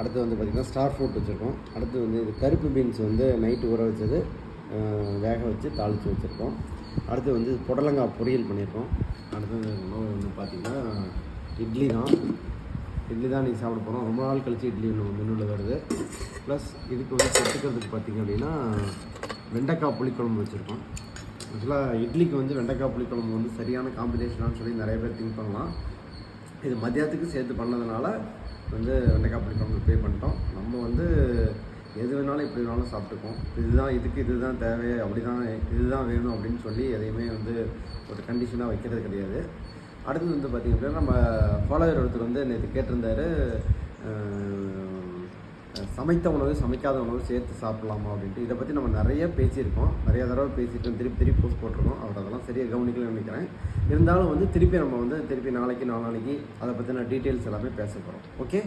அடுத்து வந்து பார்த்திங்கன்னா ஸ்டார் ஃப்ரூட் வச்சுருக்கோம். அடுத்து வந்து இது கருப்பு பீன்ஸ் வந்து நைட்டு ஊற வச்சது வேக வச்சு தாளித்து வச்சுருக்கோம். அடுத்து வந்து புடலங்காய் பொரியல் பண்ணியிருக்கோம். அடுத்தது உணவு வந்து பார்த்திங்கன்னா இட்லி தான் இன்றைக்கி சாப்பிட போகிறோம். ரொம்ப நாள் கழித்து இட்லி ஒன்று மெனுவில் வருது. ப்ளஸ் இதுக்கு வந்து செத்துக்கிறதுக்கு பார்த்திங்க அப்படின்னா வெண்டைக்காய் புளிக்குழம்பு வச்சுருக்கோம். ஆக்சுவலாக இட்லிக்கு வந்து வெண்டைக்காய் புளிக்குழம்பு வந்து சரியான காம்பினேஷனானு சொல்லி நிறைய பேர் திங்க் பண்ணலாம். இது மதியத்துக்கு சேர்த்து பண்ணதுனால வந்து வெண்டைக்காய் புளிக்குழம்பு ப்ரே பண்ணிட்டோம். நம்ம வந்து எது வேணாலும் எப்படி வேணாலும் சாப்பிட்டுப்போம். இதுதான் தேவை, அப்படி தான் இதுதான் வேணும் அப்படின்னு சொல்லி எதையுமே வந்து ஒரு கண்டிஷனாக வைக்கிறது கிடையாது. அடுத்தது வந்து பார்த்திங்க அப்படின்னா நம்ம ஃபாலோவர் ஒருத்தர் வந்து நேற்று கேட்டிருந்தார், சமைத்த உணவு சமைக்காத உணவு சேர்த்து சாப்பிட்லாமா அப்படின்ட்டு. இதை பற்றி நம்ம நிறைய பேசியிருக்கோம், நிறைய தடவை பேசியிருக்கோம், திருப்பி போஸ்ட் போட்டிருக்கோம். அவர் அதெல்லாம் சரியாக கவனிக்கலன்னு நினைக்கிறேன். இருந்தாலும் வந்து திருப்பி நாளைக்கு நாளானைக்கு அதை பற்றின டீட்டெயில்ஸ் எல்லாமே பேச போகிறோம். ஓகே.